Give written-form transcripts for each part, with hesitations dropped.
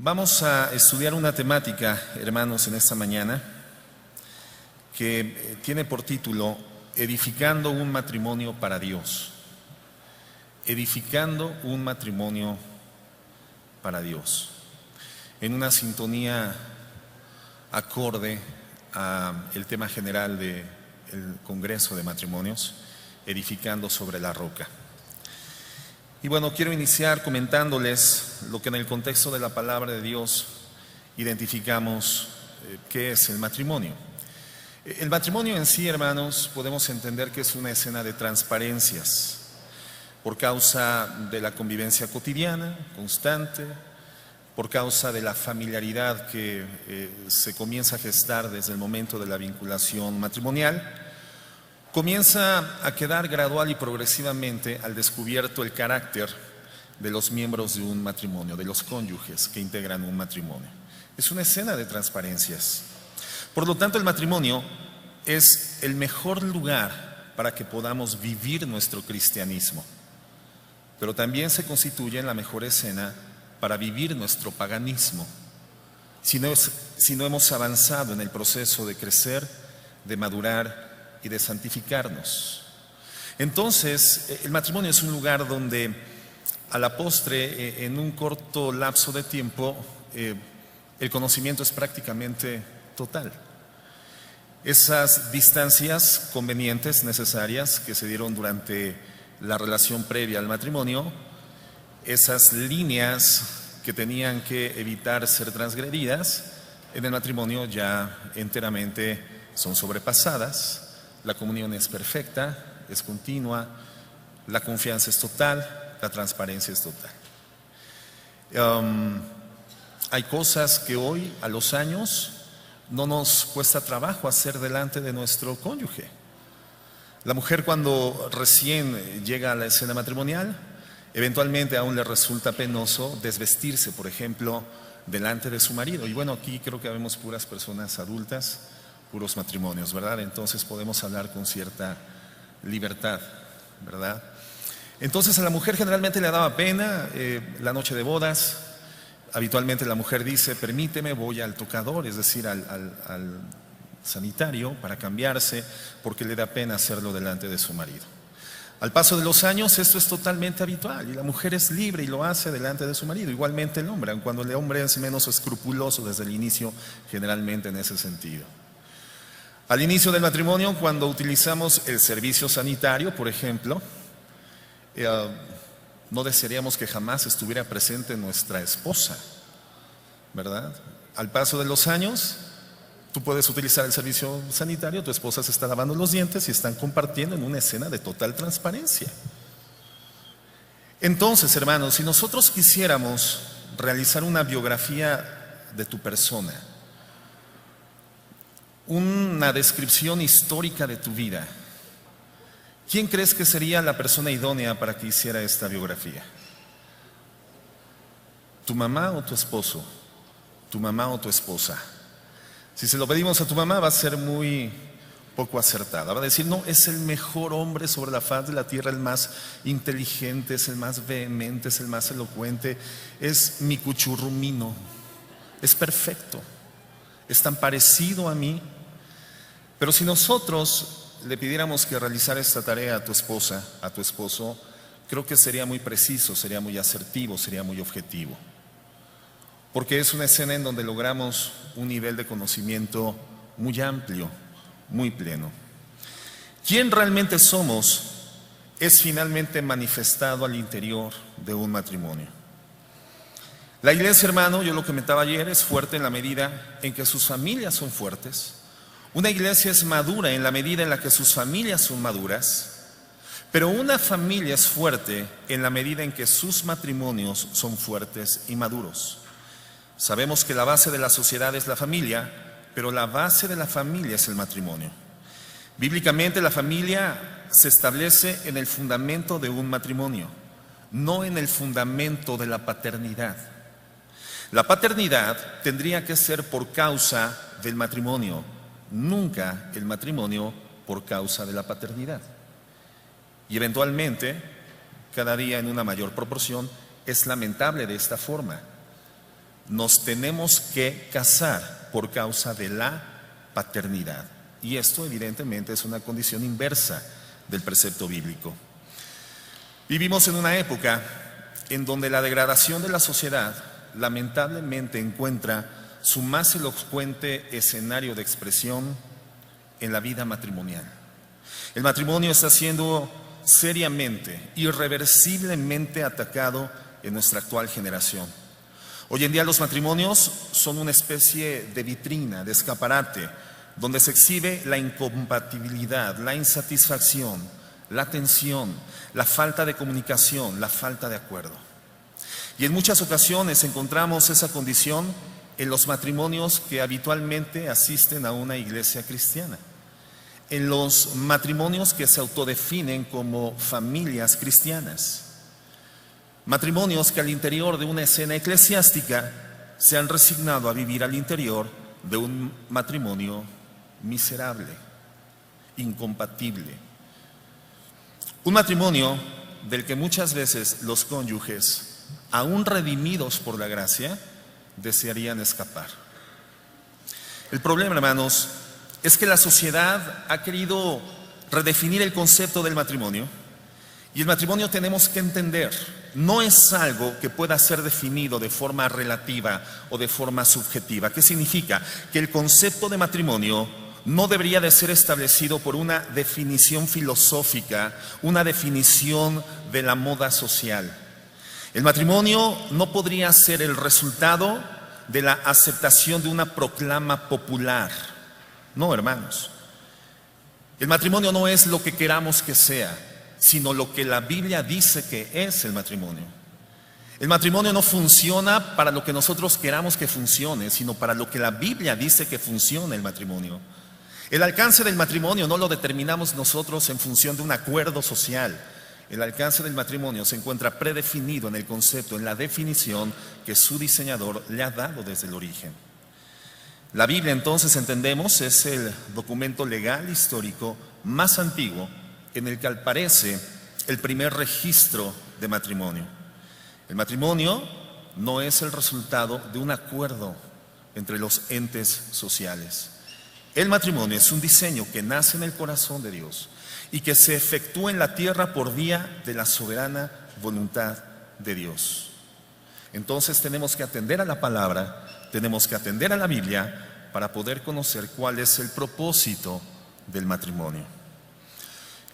Vamos a estudiar una temática, hermanos, en esta mañana que tiene por título Edificando un matrimonio para Dios. Edificando un matrimonio para Dios. En una sintonía acorde al tema general del Congreso de Matrimonios, edificando sobre la roca. Y bueno, quiero iniciar comentándoles lo que en el contexto de la palabra de Dios identificamos qué es el matrimonio. El matrimonio en sí, hermanos, podemos entender que es una escena de transparencias por causa de la convivencia cotidiana, constante, por causa de la familiaridad que se comienza a gestar desde el momento de la vinculación matrimonial. Comienza a quedar gradual y progresivamente al descubierto el carácter de los miembros de un matrimonio, de los cónyuges que integran un matrimonio. Es una escena de transparencias. Por lo tanto, el matrimonio es el mejor lugar para que podamos vivir nuestro cristianismo, pero también se constituye en la mejor escena para vivir nuestro paganismo, si no hemos avanzado en el proceso de crecer, de madurar y de santificarnos. Entonces, el matrimonio es un lugar donde a la postre, en un corto lapso de tiempo, el conocimiento es prácticamente total. Esas distancias convenientes, necesarias, que se dieron durante la relación previa al matrimonio, esas líneas que tenían que evitar ser transgredidas, en el matrimonio ya enteramente son sobrepasadas. La comunión es perfecta, es continua, la confianza es total, la transparencia es total. Hay cosas que hoy, a los años, no nos cuesta trabajo hacer delante de nuestro cónyuge. La mujer, cuando recién llega a la escena matrimonial, eventualmente aún le resulta penoso desvestirse, por ejemplo, delante de su marido. Y bueno, aquí creo que vemos puras personas adultas, puros matrimonios, ¿verdad? Entonces podemos hablar con cierta libertad, ¿verdad? Entonces a la mujer generalmente le daba pena la noche de bodas. Habitualmente la mujer dice: permíteme, voy al tocador, es decir, al sanitario, para cambiarse, porque le da pena hacerlo delante de su marido. Al paso de los años esto es totalmente habitual y la mujer es libre y lo hace delante de su marido. Igualmente el hombre, aun cuando el hombre es menos escrupuloso desde el inicio, generalmente en ese sentido. Al inicio del matrimonio, cuando utilizamos el servicio sanitario, por ejemplo, no desearíamos que jamás estuviera presente nuestra esposa, ¿verdad? Al paso de los años, tú puedes utilizar el servicio sanitario, tu esposa se está lavando los dientes y están compartiendo en una escena de total transparencia. Entonces, hermanos, si nosotros quisiéramos realizar una biografía de tu persona, una descripción histórica de tu vida, ¿quién crees que sería la persona idónea para que hiciera esta biografía? ¿Tu mamá o tu esposo? ¿Tu mamá o tu esposa? Si se lo pedimos a tu mamá, va a ser muy poco acertada. Va a decir: no, es el mejor hombre sobre la faz de la tierra, el más inteligente, es el más vehemente, es el más elocuente, es mi cuchurrumino, es perfecto, es tan parecido a mí. Pero si nosotros le pidiéramos que realizara esta tarea a tu esposa, a tu esposo, creo que sería muy preciso, sería muy asertivo, sería muy objetivo. Porque es una escena en donde logramos un nivel de conocimiento muy amplio, muy pleno. ¿Quién realmente somos? Es finalmente manifestado al interior de un matrimonio. La iglesia, hermano, yo lo comentaba ayer, es fuerte en la medida en que sus familias son fuertes. Una iglesia es madura en la medida en la que sus familias son maduras, pero una familia es fuerte en la medida en que sus matrimonios son fuertes y maduros. Sabemos que la base de la sociedad es la familia, pero la base de la familia es el matrimonio. Bíblicamente, la familia se establece en el fundamento de un matrimonio, no en el fundamento de la paternidad. La paternidad tendría que ser por causa del matrimonio, nunca el matrimonio por causa de la paternidad. Y eventualmente, cada día en una mayor proporción, es lamentable de esta forma. nos tenemos que casar por causa de la paternidad. Y esto evidentemente es una condición inversa del precepto bíblico. Vivimos en una época en donde la degradación de la sociedad lamentablemente encuentra su más elocuente escenario de expresión en la vida matrimonial. El matrimonio está siendo seriamente, irreversiblemente atacado en nuestra actual generación. Hoy en día los matrimonios son una especie de vitrina, de escaparate, donde se exhibe la incompatibilidad, la insatisfacción, la tensión, la falta de comunicación, la falta de acuerdo. Y en muchas ocasiones encontramos esa condición en los matrimonios que habitualmente asisten a una iglesia cristiana, en los matrimonios que se autodefinen como familias cristianas, matrimonios que al interior de una escena eclesiástica se han resignado a vivir al interior de un matrimonio miserable, incompatible. Un matrimonio del que muchas veces los cónyuges, aún redimidos por la gracia, desearían escapar. El problema, hermanos, es que la sociedad ha querido redefinir el concepto del matrimonio, y el matrimonio tenemos que entender, no es algo que pueda ser definido de forma relativa o de forma subjetiva. ¿Qué significa? Que el concepto de matrimonio no debería de ser establecido por una definición filosófica, una definición de la moda social. El matrimonio no podría ser el resultado de la aceptación de una proclama popular. No, hermanos. El matrimonio no es lo que queramos que sea, sino lo que la Biblia dice que es el matrimonio. El matrimonio no funciona para lo que nosotros queramos que funcione, sino para lo que la Biblia dice que funciona el matrimonio. El alcance del matrimonio no lo determinamos nosotros en función de un acuerdo social. El alcance del matrimonio se encuentra predefinido en el concepto, en la definición que su diseñador le ha dado desde el origen. La Biblia, entonces, entendemos, es el documento legal histórico más antiguo en el que aparece el primer registro de matrimonio. El matrimonio no es el resultado de un acuerdo entre los entes sociales. El matrimonio es un diseño que nace en el corazón de Dios y que se efectúa en la tierra por vía de la soberana voluntad de Dios. Entonces tenemos que atender a la palabra, tenemos que atender a la Biblia para poder conocer cuál es el propósito del matrimonio.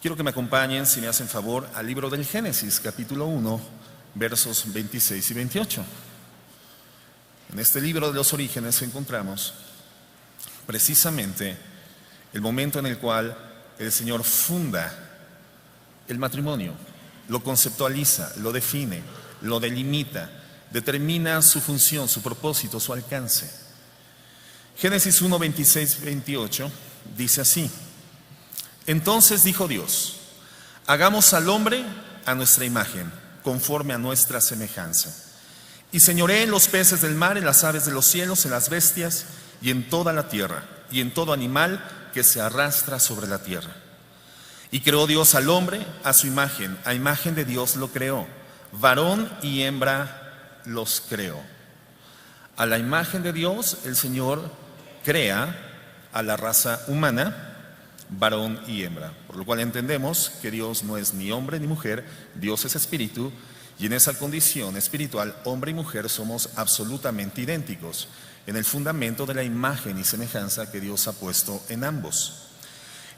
Quiero que me acompañen, si me hacen favor, al libro del Génesis, capítulo 1, versos 26 y 28. En este libro de los orígenes encontramos precisamente el momento en el cual el Señor funda el matrimonio, lo conceptualiza, lo define, lo delimita, determina su función, su propósito, su alcance. Génesis 1, 26, 28 dice así: Entonces dijo Dios, hagamos al hombre a nuestra imagen, conforme a nuestra semejanza, y señoree en los peces del mar, en las aves de los cielos, en las bestias y en toda la tierra, y en todo animal que se arrastra sobre la tierra. Y creó Dios al hombre a su imagen, a imagen de Dios lo creó, varón y hembra los creó. A la imagen de Dios el Señor crea a la raza humana, varón y hembra, por lo cual entendemos que Dios no es ni hombre ni mujer, Dios es espíritu, y en esa condición espiritual hombre y mujer somos absolutamente idénticos en el fundamento de la imagen y semejanza que Dios ha puesto en ambos.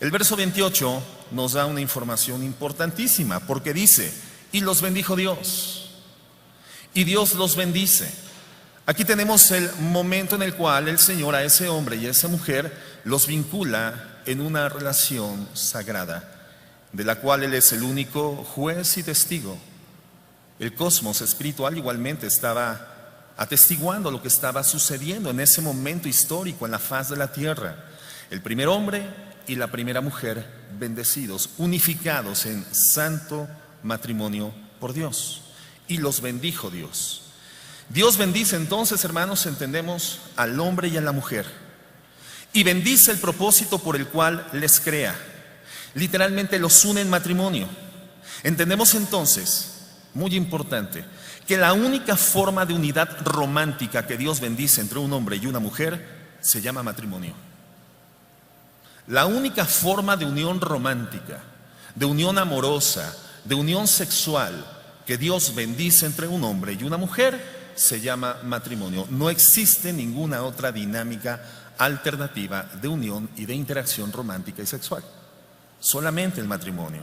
El verso 28 nos da una información importantísima, porque dice, y los bendijo Dios, y Dios los bendice. Aquí tenemos el momento en el cual el Señor a ese hombre y a esa mujer los vincula en una relación sagrada, de la cual Él es el único juez y testigo. El cosmos espiritual igualmente estaba atestiguando lo que estaba sucediendo en ese momento histórico en la faz de la tierra. El primer hombre y la primera mujer bendecidos, unificados en santo matrimonio por Dios, y los bendijo Dios. Dios bendice entonces, hermanos, entendemos al hombre y a la mujer, y bendice el propósito por el cual les crea. Literalmente los une en matrimonio. Entendemos entonces muy importante, que la única forma de unidad romántica que Dios bendice entre un hombre y una mujer se llama matrimonio. La única forma de unión romántica, de unión amorosa, de unión sexual que Dios bendice entre un hombre y una mujer se llama matrimonio. No existe ninguna otra dinámica alternativa de unión y de interacción romántica y sexual. Solamente el matrimonio.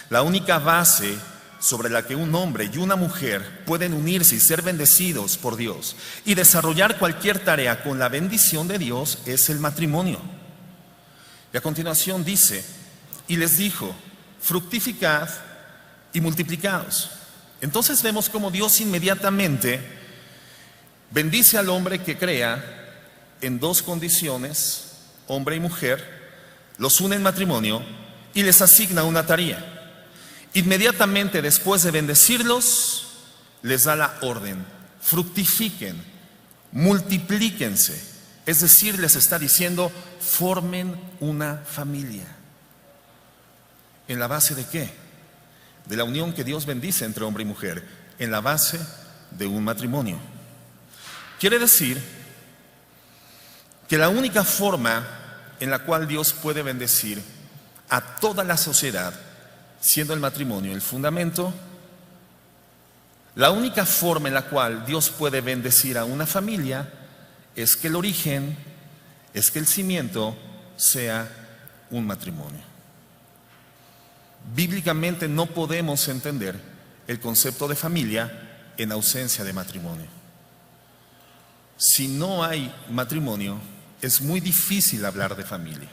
La única base sobre la que un hombre y una mujer pueden unirse y ser bendecidos por Dios y desarrollar cualquier tarea con la bendición de Dios es el matrimonio. Y a continuación dice, y les dijo, fructificad y multiplicaos. Entonces vemos cómo Dios inmediatamente bendice al hombre que crea en dos condiciones, hombre y mujer, los une en matrimonio y les asigna una tarea. Inmediatamente después de bendecirlos, les da la orden, fructifiquen, multiplíquense. Es decir, les está diciendo, formen una familia. ¿En la base de qué? De la unión que Dios bendice entre hombre y mujer, en la base de un matrimonio. Quiere decir que la única forma en la cual Dios puede bendecir a toda la sociedad, siendo el matrimonio el fundamento, la única forma en la cual Dios puede bendecir a una familia es que el origen, es que el cimiento sea un matrimonio. Bíblicamente no podemos entender el concepto de familia en ausencia de matrimonio. Si no hay matrimonio, es muy difícil hablar de familia.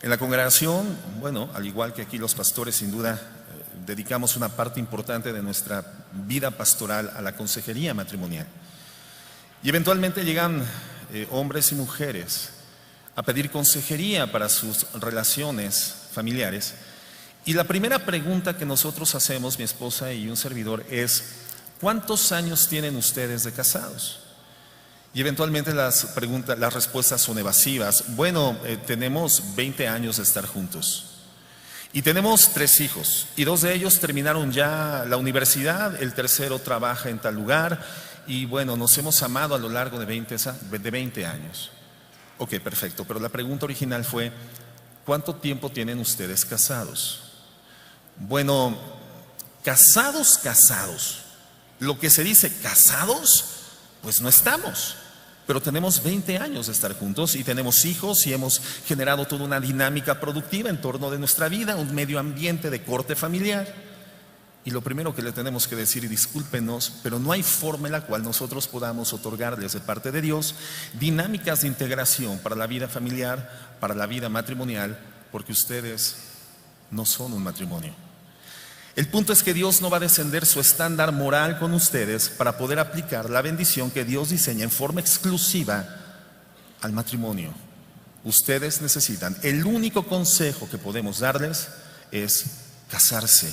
En la congregación, bueno, al igual que aquí los pastores, sin duda, dedicamos una parte importante de nuestra vida pastoral a la consejería matrimonial. Y eventualmente llegan hombres y mujeres a pedir consejería para sus relaciones familiares. Y la primera pregunta que nosotros hacemos, mi esposa y un servidor, es ¿cuántos años tienen ustedes de casados? Y eventualmente las respuestas son evasivas. Bueno, tenemos 20 años de estar juntos. Y tenemos 3 hijos. Y 2 de ellos terminaron ya la universidad, el tercero trabaja en tal lugar. Y bueno, nos hemos amado a lo largo de 20 años. Ok, perfecto. Pero la pregunta original fue, ¿cuánto tiempo tienen ustedes casados? Bueno, casados. Lo que se dice casados, pues no estamos. Pero tenemos 20 años de estar juntos y tenemos hijos y hemos generado toda una dinámica productiva en torno de nuestra vida, un medio ambiente de corte familiar. Y lo primero que le tenemos que decir, y discúlpenos, pero no hay forma en la cual nosotros podamos otorgarles de parte de Dios dinámicas de integración para la vida familiar, para la vida matrimonial, porque ustedes no son un matrimonio. El punto es que Dios no va a descender su estándar moral con ustedes para poder aplicar la bendición que Dios diseña en forma exclusiva al matrimonio. Ustedes necesitan, el único consejo que podemos darles es casarse.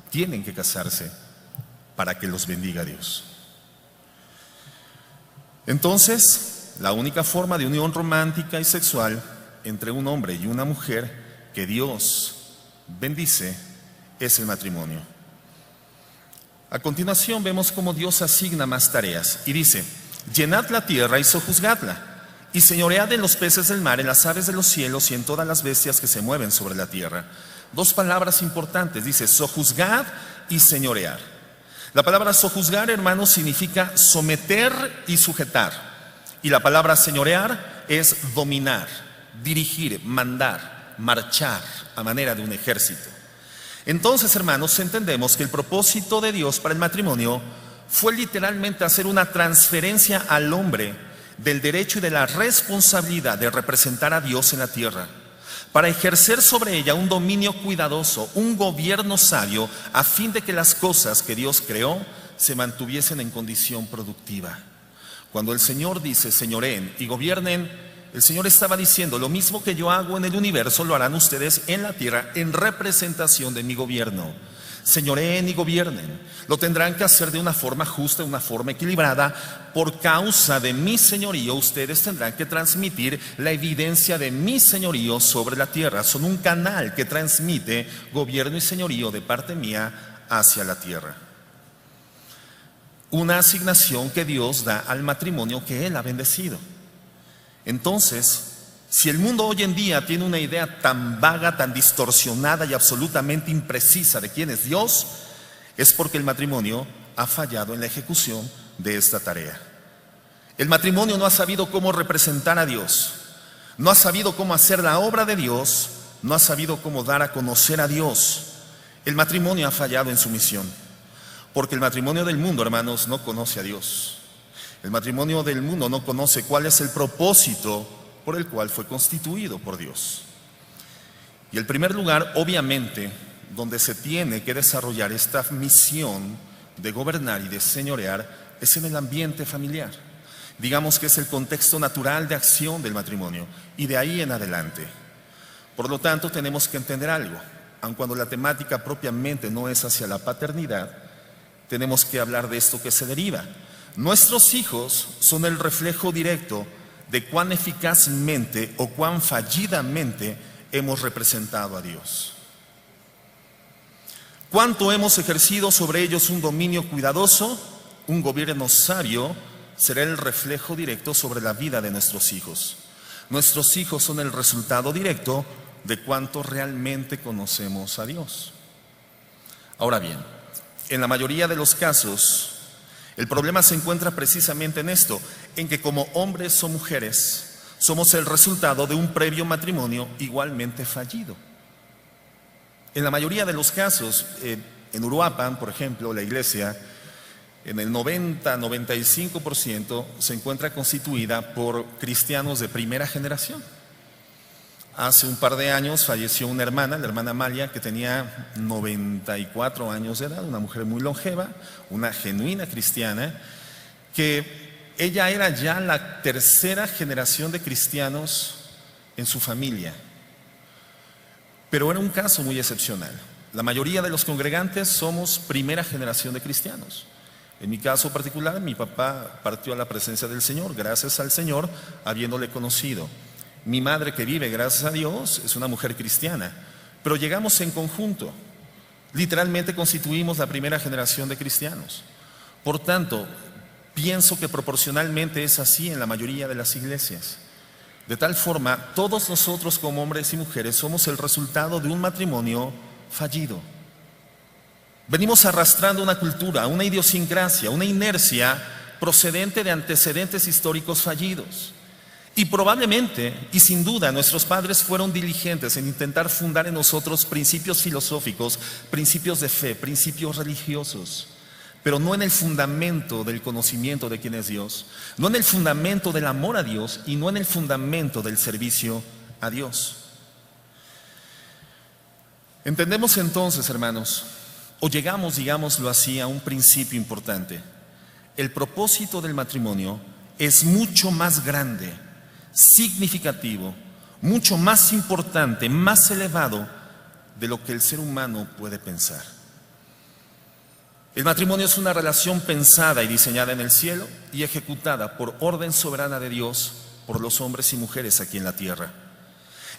Tienen que casarse para que los bendiga Dios. Entonces, la única forma de unión romántica y sexual entre un hombre y una mujer que Dios bendice es el matrimonio. A continuación vemos cómo Dios asigna más tareas y dice, llenad la tierra y sojuzgadla, y señoread en los peces del mar, en las aves de los cielos y en todas las bestias que se mueven sobre la tierra. 2 palabras importantes, dice sojuzgad y señorear. La palabra sojuzgar, hermanos, significa someter y sujetar, y la palabra señorear es dominar, dirigir, mandar, marchar a manera de un ejército. Entonces, hermanos, entendemos que el propósito de Dios para el matrimonio fue literalmente hacer una transferencia al hombre del derecho y de la responsabilidad de representar a Dios en la tierra, para ejercer sobre ella un dominio cuidadoso, un gobierno sabio, a fin de que las cosas que Dios creó se mantuviesen en condición productiva. Cuando el Señor dice señoreen y gobiernen, el Señor estaba diciendo, lo mismo que yo hago en el universo, lo harán ustedes en la tierra en representación de mi gobierno. Señoreen y gobiernen. Lo tendrán que hacer de una forma justa, de una forma equilibrada. Por causa de mi señorío, ustedes tendrán que transmitir la evidencia de mi señorío sobre la tierra. Son un canal que transmite gobierno y señorío de parte mía hacia la tierra. Una asignación que Dios da al matrimonio que Él ha bendecido. Entonces, si el mundo hoy en día tiene una idea tan vaga, tan distorsionada y absolutamente imprecisa de quién es Dios, es porque el matrimonio ha fallado en la ejecución de esta tarea. El matrimonio no ha sabido cómo representar a Dios, no ha sabido cómo hacer la obra de Dios, no ha sabido cómo dar a conocer a Dios. El matrimonio ha fallado en su misión, porque el matrimonio del mundo, hermanos, no conoce a Dios. El matrimonio del mundo no conoce cuál es el propósito por el cual fue constituido por Dios. Y el primer lugar, obviamente, donde se tiene que desarrollar esta misión de gobernar y de señorear es en el ambiente familiar. Digamos que es el contexto natural de acción del matrimonio y de ahí en adelante. Por lo tanto, tenemos que entender algo. Aun cuando la temática propiamente no es hacia la paternidad, tenemos que hablar de esto que se deriva. Nuestros hijos son el reflejo directo de cuán eficazmente o cuán fallidamente hemos representado a Dios. Cuánto hemos ejercido sobre ellos un dominio cuidadoso, un gobierno sabio, será el reflejo directo sobre la vida de nuestros hijos. Nuestros hijos son el resultado directo de cuánto realmente conocemos a Dios. Ahora bien, en la mayoría de los casos, el problema se encuentra precisamente en esto, en que como hombres o mujeres somos el resultado de un previo matrimonio igualmente fallido. En la mayoría de los casos, en Uruapan, por ejemplo, la iglesia, en el 90-95% se encuentra constituida por cristianos de primera generación. Hace un par de años falleció una hermana, la hermana Amalia, que tenía 94 años de edad, una mujer muy longeva, una genuina cristiana, que ella era ya la tercera generación de cristianos en su familia. Pero era un caso muy excepcional. La mayoría de los congregantes somos primera generación de cristianos. En mi caso particular, mi papá partió a la presencia del Señor, gracias al Señor, habiéndole conocido. Mi madre, que vive, gracias a Dios, es una mujer cristiana, pero llegamos en conjunto. Literalmente constituimos la primera generación de cristianos. Por tanto, pienso que proporcionalmente es así en la mayoría de las iglesias. De tal forma, todos nosotros como hombres y mujeres somos el resultado de un matrimonio fallido. Venimos arrastrando una cultura, una idiosincrasia, una inercia procedente de antecedentes históricos fallidos. Y probablemente, y sin duda, nuestros padres fueron diligentes en intentar fundar en nosotros principios filosóficos, principios de fe, principios religiosos, pero no en el fundamento del conocimiento de quién es Dios, no en el fundamento del amor a Dios y no en el fundamento del servicio a Dios. Entendemos entonces, hermanos, o llegamos, digámoslo así, a un principio importante. El propósito del matrimonio es mucho más grande, significativo, mucho más importante, más elevado de lo que el ser humano puede pensar. El matrimonio es una relación pensada y diseñada en el cielo y ejecutada por orden soberana de Dios por los hombres y mujeres aquí en la tierra.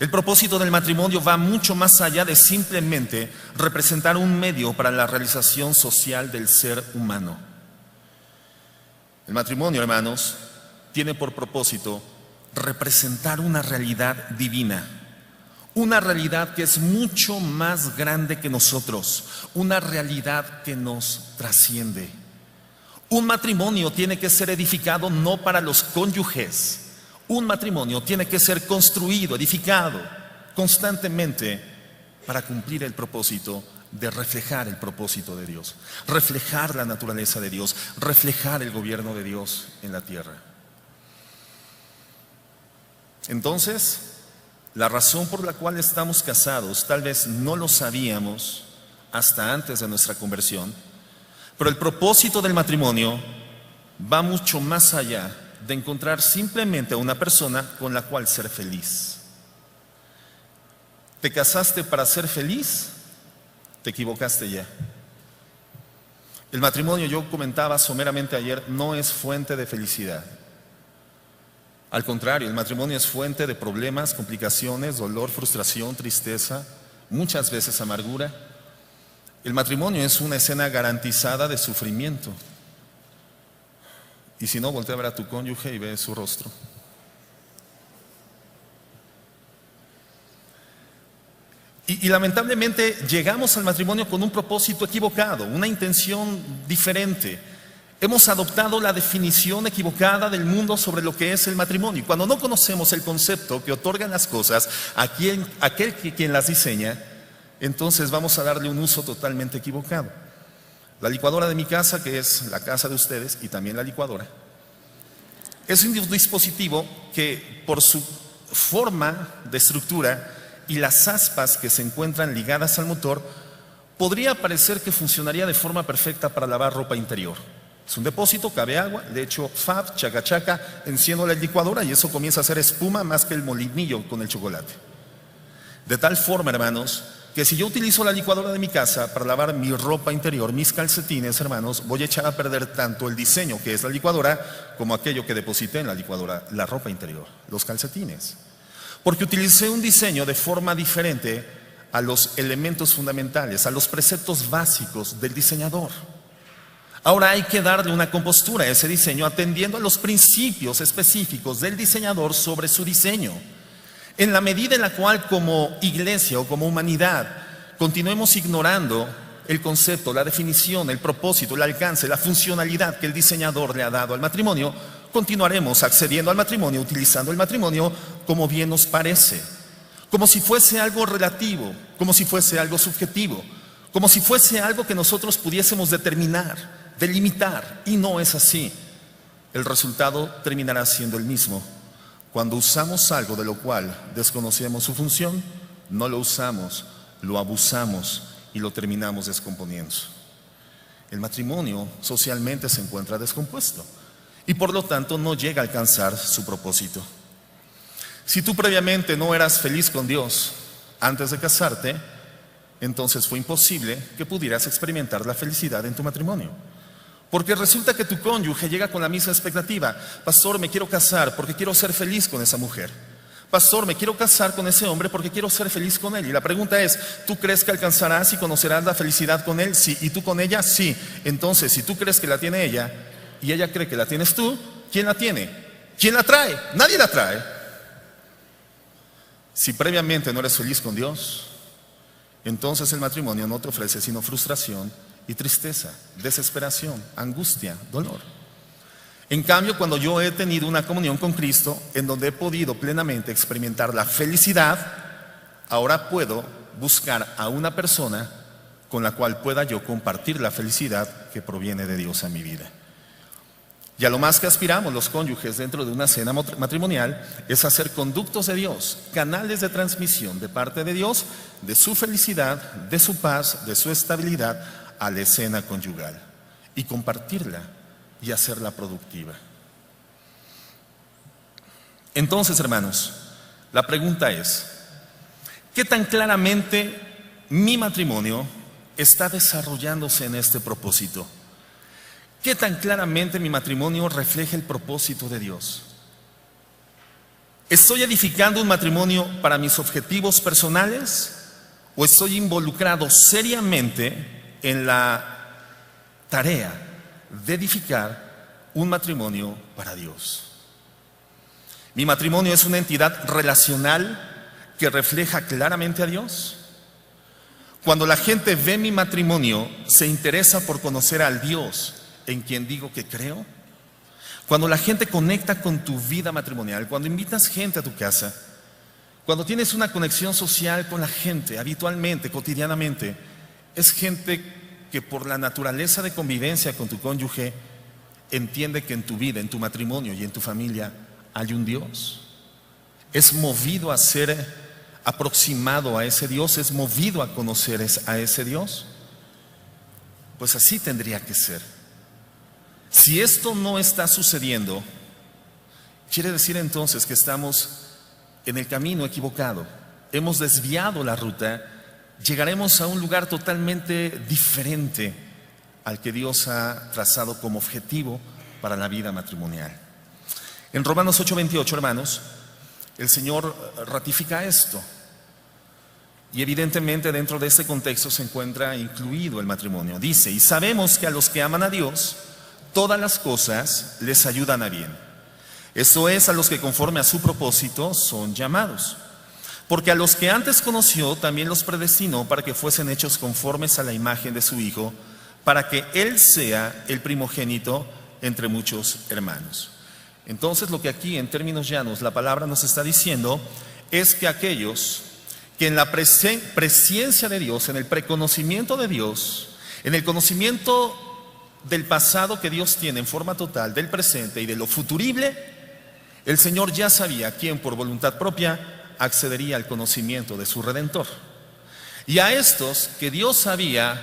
El propósito del matrimonio va mucho más allá de simplemente representar un medio para la realización social del ser humano. El matrimonio, hermanos, tiene por propósito representar una realidad divina, una realidad que es mucho más grande que nosotros, una realidad que nos trasciende. Un matrimonio tiene que ser edificado no para los cónyuges, un matrimonio tiene que ser construido, edificado constantemente para cumplir el propósito de reflejar el propósito de Dios, reflejar la naturaleza de Dios, reflejar el gobierno de Dios en la tierra. Entonces, la razón por la cual estamos casados, tal vez no lo sabíamos hasta antes de nuestra conversión, pero el propósito del matrimonio va mucho más allá de encontrar simplemente a una persona con la cual ser feliz. ¿Te casaste para ser feliz? Te equivocaste ya. El matrimonio, yo comentaba someramente ayer, no es fuente de felicidad. Al contrario, el matrimonio es fuente de problemas, complicaciones, dolor, frustración, tristeza, muchas veces amargura. El matrimonio es una escena garantizada de sufrimiento. Y si no, voltea a ver a tu cónyuge y ve su rostro. Y lamentablemente llegamos al matrimonio con un propósito equivocado, una intención diferente. Hemos adoptado la definición equivocada del mundo sobre lo que es el matrimonio. Y cuando no conocemos el concepto que otorgan las cosas a quien las diseña, entonces vamos a darle un uso totalmente equivocado. La licuadora de mi casa, que es la casa de ustedes, y también la licuadora, es un dispositivo que por su forma de estructura y las aspas que se encuentran ligadas al motor, podría parecer que funcionaría de forma perfecta para lavar ropa interior. Es un depósito, cabe agua, le echo fab, chaca chaca, enciendo la licuadora y eso comienza a hacer espuma más que el molinillo con el chocolate. De tal forma, hermanos, que si yo utilizo la licuadora de mi casa para lavar mi ropa interior, mis calcetines, hermanos, voy a echar a perder tanto el diseño que es la licuadora como aquello que deposité en la licuadora, la ropa interior, los calcetines. Porque utilicé un diseño de forma diferente a los elementos fundamentales, a los preceptos básicos del diseñador. Ahora hay que darle una compostura a ese diseño atendiendo a los principios específicos del diseñador sobre su diseño. En la medida en la cual como iglesia o como humanidad continuemos ignorando el concepto, la definición, el propósito, el alcance, la funcionalidad que el diseñador le ha dado al matrimonio, continuaremos accediendo al matrimonio, utilizando el matrimonio como bien nos parece, como si fuese algo relativo, como si fuese algo subjetivo, como si fuese algo que nosotros pudiésemos determinar, delimitar, y no es así. El resultado terminará siendo el mismo. Cuando usamos algo de lo cual desconocemos su función, no lo usamos, lo abusamos y lo terminamos descomponiendo. El matrimonio socialmente se encuentra descompuesto y por lo tanto no llega a alcanzar su propósito. Si tú previamente no eras feliz con Dios antes de casarte, entonces fue imposible que pudieras experimentar la felicidad en tu matrimonio. Porque resulta que tu cónyuge llega con la misma expectativa. Pastor, me quiero casar porque quiero ser feliz con esa mujer. Pastor, me quiero casar con ese hombre porque quiero ser feliz con él. Y la pregunta es, ¿tú crees que alcanzarás y conocerás la felicidad con él? Sí. ¿Y tú con ella? Sí. Entonces, si tú crees que la tiene ella y ella cree que la tienes tú, ¿quién la tiene? ¿Quién la trae? Nadie la trae. Si previamente no eres feliz con Dios, entonces el matrimonio no te ofrece sino frustración y tristeza, desesperación, angustia, dolor. En cambio, cuando yo he tenido una comunión con Cristo, en donde he podido plenamente experimentar la felicidad, ahora puedo buscar a una persona con la cual pueda yo compartir la felicidad que proviene de Dios en mi vida. Y a lo más que aspiramos los cónyuges dentro de una cena matrimonial es hacer conductos de Dios, canales de transmisión de parte de Dios, de su felicidad, de su paz, de su estabilidad a la escena conyugal y compartirla y hacerla productiva. Entonces, hermanos, la pregunta es, ¿qué tan claramente mi matrimonio está desarrollándose en este propósito? ¿Qué tan claramente mi matrimonio refleja el propósito de Dios? ¿Estoy edificando un matrimonio para mis objetivos personales o estoy involucrado seriamente en la tarea de edificar un matrimonio para Dios? ¿Mi matrimonio es una entidad relacional que refleja claramente a Dios? Cuando la gente ve mi matrimonio, ¿se interesa por conocer al Dios en quien digo que creo? Cuando la gente conecta con tu vida matrimonial, cuando invitas gente a tu casa, cuando tienes una conexión social con la gente habitualmente, cotidianamente, es gente que por la naturaleza de convivencia con tu cónyuge entiende que en tu vida, en tu matrimonio y en tu familia hay un Dios. Es movido a ser aproximado a ese Dios, es movido a conocer a ese Dios. Pues así tendría que ser. Si esto no está sucediendo, quiere decir entonces que estamos en el camino equivocado, hemos desviado la ruta, llegaremos a un lugar totalmente diferente al que Dios ha trazado como objetivo para la vida matrimonial. En Romanos 8:28, hermanos, el Señor ratifica esto. Y evidentemente dentro de este contexto se encuentra incluido el matrimonio. Dice, y sabemos que a los que aman a Dios, todas las cosas les ayudan a bien. Esto es, a los que conforme a su propósito son llamados. Porque a los que antes conoció, también los predestinó para que fuesen hechos conformes a la imagen de su Hijo, para que Él sea el primogénito entre muchos hermanos. Entonces, lo que aquí en términos llanos la palabra nos está diciendo es que aquellos que en la presencia de Dios, en el preconocimiento de Dios, en el conocimiento del pasado que Dios tiene en forma total, del presente y de lo futurible, el Señor ya sabía quién por voluntad propia accedería al conocimiento de su Redentor. Y a estos que Dios sabía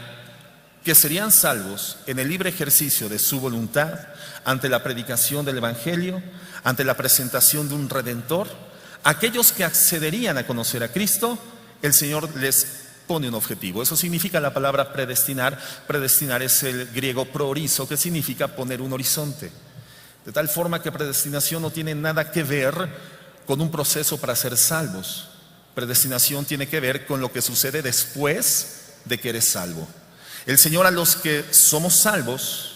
que serían salvos en el libre ejercicio de su voluntad, ante la predicación del Evangelio, ante la presentación de un Redentor, aquellos que accederían a conocer a Cristo, el Señor les pone un objetivo. Eso significa la palabra predestinar. Predestinar es el griego proorizo, que significa poner un horizonte. De tal forma que predestinación no tiene nada que ver con un proceso para ser salvos. Predestinación tiene que ver con lo que sucede después de que eres salvo. El Señor a los que somos salvos,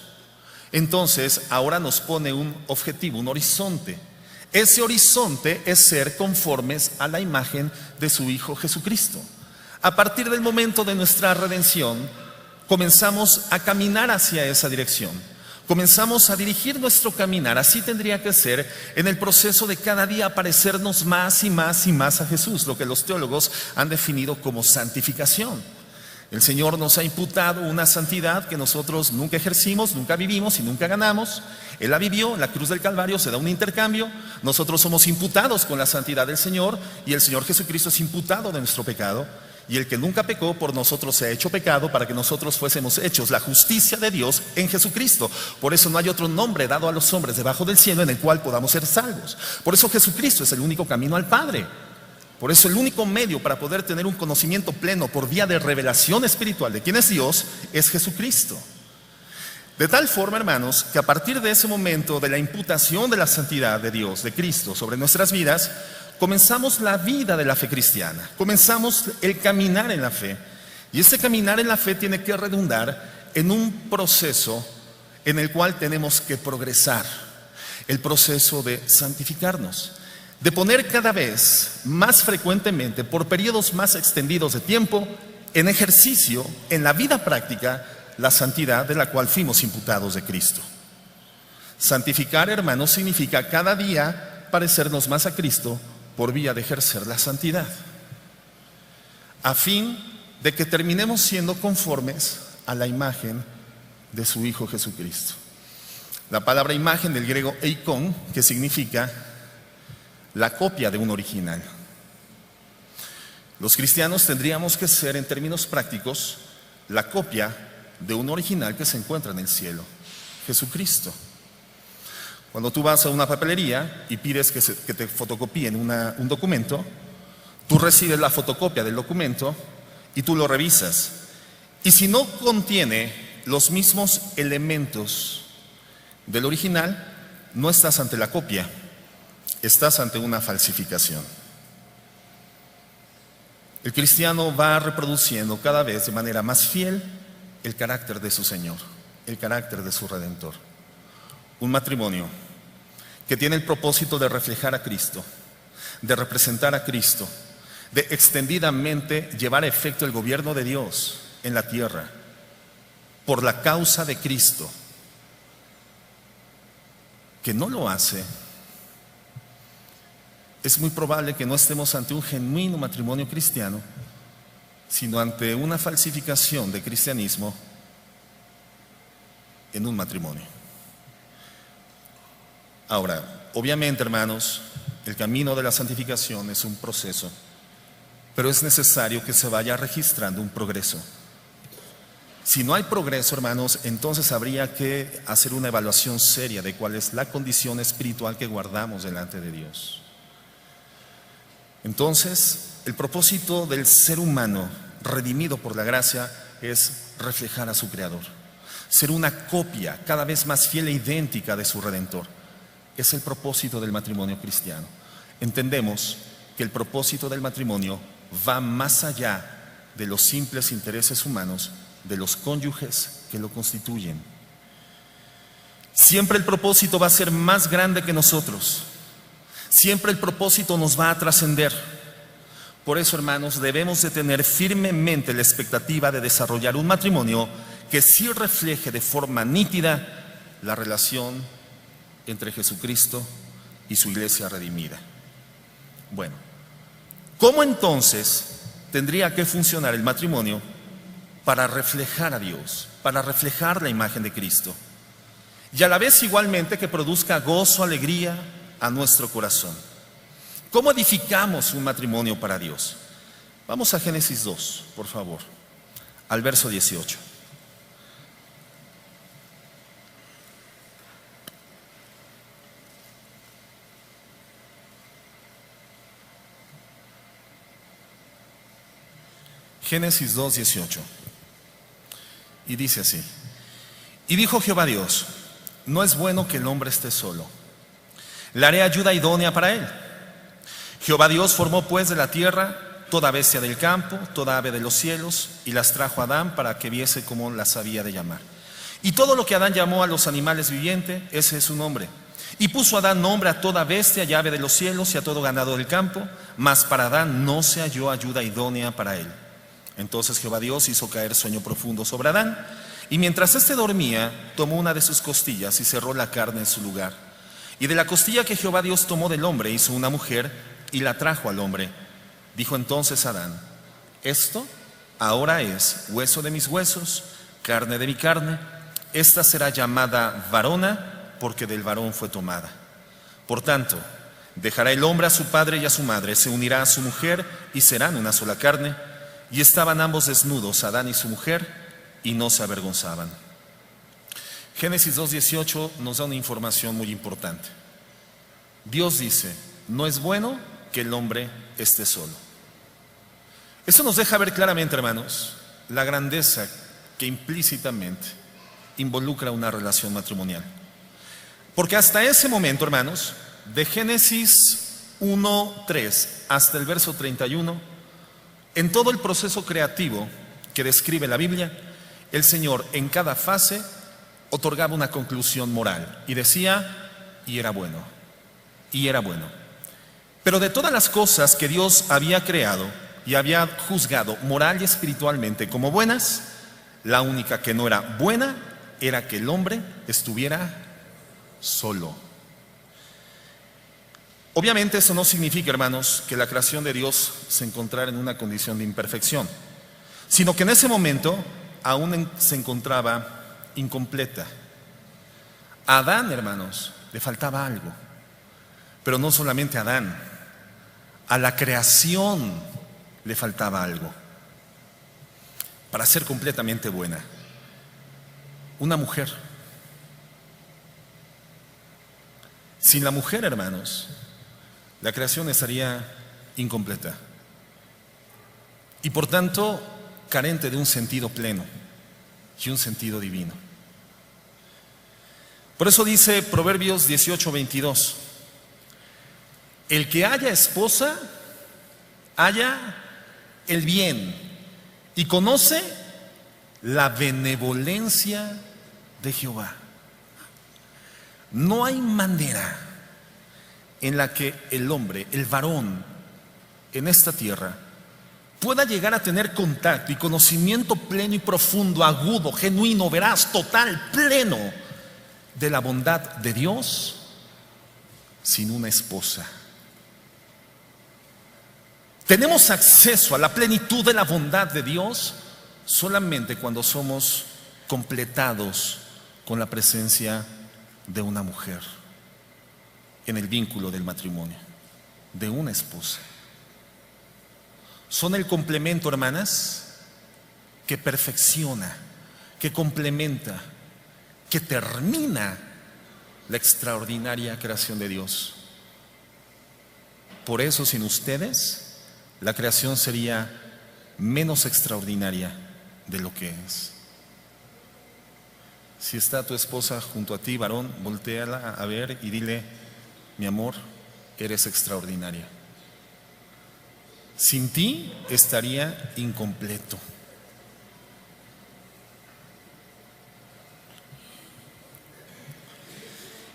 entonces ahora nos pone un objetivo, un horizonte. Ese horizonte es ser conformes a la imagen de su Hijo Jesucristo. A partir del momento de nuestra redención, comenzamos a caminar hacia esa dirección. Comenzamos a dirigir nuestro caminar, así tendría que ser, en el proceso de cada día parecernos más y más y más a Jesús, lo que los teólogos han definido como santificación. El Señor nos ha imputado una santidad que nosotros nunca ejercimos, nunca vivimos y nunca ganamos. Él la vivió, en la cruz del Calvario se da un intercambio. Nosotros somos imputados con la santidad del Señor y el Señor Jesucristo es imputado de nuestro pecado. Y el que nunca pecó por nosotros se ha hecho pecado para que nosotros fuésemos hechos la justicia de Dios en Jesucristo. Por eso no hay otro nombre dado a los hombres debajo del cielo en el cual podamos ser salvos. Por eso Jesucristo es el único camino al Padre. Por eso el único medio para poder tener un conocimiento pleno por vía de revelación espiritual de quién es Dios es Jesucristo. De tal forma, hermanos, que a partir de ese momento de la imputación de la santidad de Dios, de Cristo sobre nuestras vidas, comenzamos la vida de la fe cristiana, comenzamos el caminar en la fe. Y ese caminar en la fe tiene que redundar en un proceso en el cual tenemos que progresar, el proceso de santificarnos, de poner cada vez más frecuentemente, por periodos más extendidos de tiempo, en ejercicio, en la vida práctica, la santidad de la cual fuimos imputados de Cristo. Santificar, hermanos, significa cada día parecernos más a Cristo por vía de ejercer la santidad, a fin de que terminemos siendo conformes a la imagen de su Hijo Jesucristo. La palabra imagen del griego eikon, que significa la copia de un original. Los cristianos tendríamos que ser, en términos prácticos, la copia de un original que se encuentra en el cielo, Jesucristo. Cuando tú vas a una papelería y pides que te fotocopien un documento, tú recibes la fotocopia del documento y tú lo revisas. Y si no contiene los mismos elementos del original, no estás ante la copia, estás ante una falsificación. El cristiano va reproduciendo cada vez de manera más fiel el carácter de su Señor, el carácter de su Redentor. Un matrimonio que tiene el propósito de reflejar a Cristo, de representar a Cristo, de extendidamente llevar a efecto el gobierno de Dios en la tierra, por la causa de Cristo, que no lo hace, es muy probable que no estemos ante un genuino matrimonio cristiano, sino ante una falsificación de cristianismo en un matrimonio. Ahora, obviamente, hermanos, el camino de la santificación es un proceso, pero es necesario que se vaya registrando un progreso. Si no hay progreso, hermanos, entonces habría que hacer una evaluación seria de cuál es la condición espiritual que guardamos delante de Dios. Entonces, el propósito del ser humano redimido por la gracia es reflejar a su Creador, ser una copia cada vez más fiel e idéntica de su Redentor. Es el propósito del matrimonio cristiano. Entendemos que el propósito del matrimonio va más allá de los simples intereses humanos de los cónyuges que lo constituyen. Siempre el propósito va a ser más grande que nosotros. Siempre el propósito nos va a trascender. Por eso, hermanos, debemos de tener firmemente la expectativa de desarrollar un matrimonio que sí refleje de forma nítida la relación entre Jesucristo y su iglesia redimida. Bueno, ¿cómo entonces tendría que funcionar el matrimonio para reflejar a Dios, para reflejar la imagen de Cristo? Y a la vez igualmente que produzca gozo, alegría a nuestro corazón. ¿Cómo edificamos un matrimonio para Dios? Vamos a Génesis 2, por favor, al verso 18. Génesis 2, 18. Y dice así: y dijo Jehová Dios, no es bueno que el hombre esté solo, le haré ayuda idónea para él. Jehová Dios formó pues de la tierra toda bestia del campo, toda ave de los cielos, y las trajo a Adán para que viese cómo las había de llamar. Y todo lo que Adán llamó a los animales vivientes, ese es su nombre. Y puso Adán nombre a toda bestia y ave de los cielos y a todo ganado del campo, mas para Adán no se halló ayuda idónea para él. Entonces Jehová Dios hizo caer sueño profundo sobre Adán, y mientras éste dormía, tomó una de sus costillas y cerró la carne en su lugar. Y de la costilla que Jehová Dios tomó del hombre hizo una mujer y la trajo al hombre. Dijo entonces Adán: esto ahora es hueso de mis huesos, carne de mi carne. Esta será llamada varona, porque del varón fue tomada. Por tanto, dejará el hombre a su padre y a su madre, se unirá a su mujer y serán una sola carne. Y estaban ambos desnudos, Adán y su mujer, y no se avergonzaban. Génesis 2:18 nos da una información muy importante. Dios dice: no es bueno que el hombre esté solo. Eso nos deja ver claramente, hermanos, la grandeza que implícitamente involucra una relación matrimonial. Porque hasta ese momento, hermanos, de Génesis 1:3 hasta el verso 31, en todo el proceso creativo que describe la Biblia, el Señor en cada fase otorgaba una conclusión moral y decía: y era bueno, y era bueno. Pero de todas las cosas que Dios había creado y había juzgado moral y espiritualmente como buenas, la única que no era buena era que el hombre estuviera solo. Obviamente eso no significa, hermanos, que la creación de Dios se encontrara en una condición de imperfección, sino que en ese momento aún se encontraba incompleta. A Adán, hermanos, le faltaba algo, pero no solamente a Adán, a la creación le faltaba algo para ser completamente buena. Una mujer. Sin la mujer, hermanos, la creación estaría incompleta y por tanto carente de un sentido pleno y un sentido divino. Por eso dice Proverbios 18:22: el que haya esposa, haya el bien y conoce la benevolencia de Jehová. No hay manera en la que el hombre, el varón, en esta tierra pueda llegar a tener contacto y conocimiento pleno y profundo, agudo, genuino, veraz, total, pleno de la bondad de Dios sin una esposa. Tenemos acceso a la plenitud de la bondad de Dios solamente cuando somos completados con la presencia de una mujer en el vínculo del matrimonio, de una esposa. Son el complemento, hermanas, que perfecciona, que complementa, que termina la extraordinaria creación de Dios. Por eso, sin ustedes, la creación sería menos extraordinaria de lo que es. Si está tu esposa junto a ti, varón, voltéala a ver y dile: mi amor, eres extraordinaria. Sin ti estaría incompleto.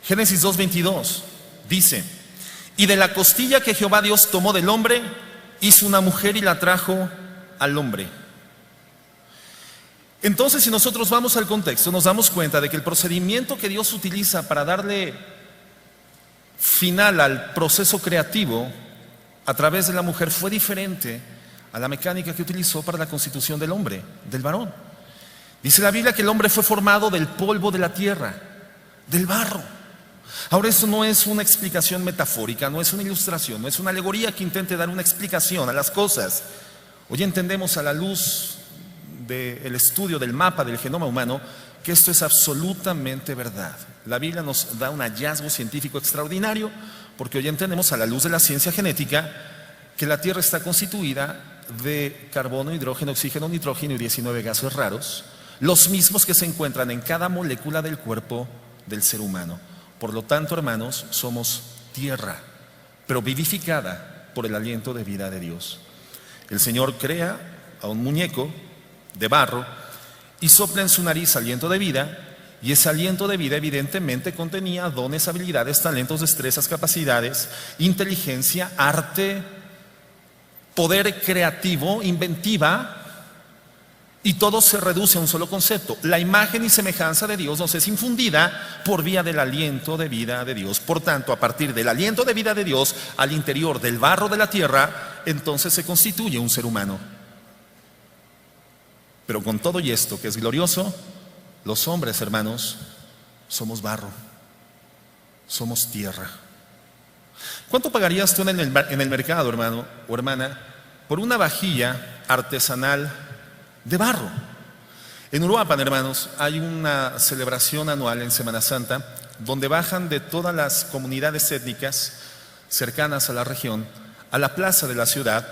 Génesis 2:22 dice: y de la costilla que Jehová Dios tomó del hombre, hizo una mujer y la trajo al hombre. Entonces, si nosotros vamos al contexto, nos damos cuenta de que el procedimiento que Dios utiliza para darle final al proceso creativo a través de la mujer fue diferente a la mecánica que utilizó para la constitución del hombre, del varón. Dice la Biblia que el hombre fue formado del polvo de la tierra, del barro. Ahora, eso no es una explicación metafórica, no es una ilustración, no es una alegoría que intente dar una explicación a las cosas. Hoy entendemos a la luz del estudio del mapa del genoma humano que esto es absolutamente verdad. La Biblia nos da un hallazgo científico extraordinario, porque hoy entendemos a la luz de la ciencia genética que la Tierra está constituida de carbono, hidrógeno, oxígeno, nitrógeno y 19 gases raros, los mismos que se encuentran en cada molécula del cuerpo del ser humano. Por lo tanto, hermanos, somos tierra, pero vivificada por el aliento de vida de Dios. El Señor crea a un muñeco de barro y sopla en su nariz aliento de vida, y ese aliento de vida evidentemente contenía dones, habilidades, talentos, destrezas, capacidades, inteligencia, arte, poder creativo, inventiva, y todo se reduce a un solo concepto: la imagen y semejanza de Dios nos es infundida por vía del aliento de vida de Dios. Por tanto, a partir del aliento de vida de Dios al interior del barro de la tierra, entonces se constituye un ser humano. Pero con todo y esto, que es glorioso, los hombres, hermanos, somos barro, somos tierra. ¿Cuánto pagarías tú en el mercado, hermano o hermana, por una vajilla artesanal de barro? En Uruapan, hermanos, hay una celebración anual en Semana Santa donde bajan de todas las comunidades étnicas cercanas a la región a la plaza de la ciudad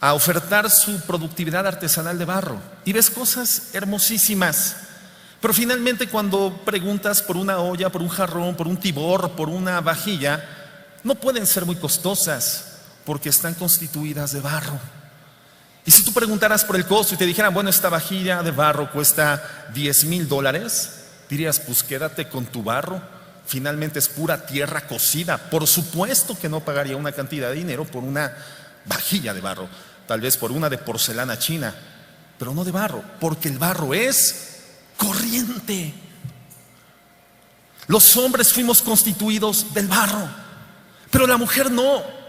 a ofertar su productividad artesanal de barro, y ves cosas hermosísimas. Pero finalmente, cuando preguntas por una olla, por un jarrón, por un tibor, por una vajilla, no pueden ser muy costosas porque están constituidas de barro. Y si tú preguntaras por el costo y te dijeran: bueno, esta vajilla de barro cuesta $10,000, dirías: pues quédate con tu barro, finalmente es pura tierra cocida. Por supuesto que no pagaría una cantidad de dinero por una vajilla de barro, tal vez por una de porcelana china, pero no de barro, porque el barro es corriente. Los hombres fuimos constituidos del barro, pero la mujer no.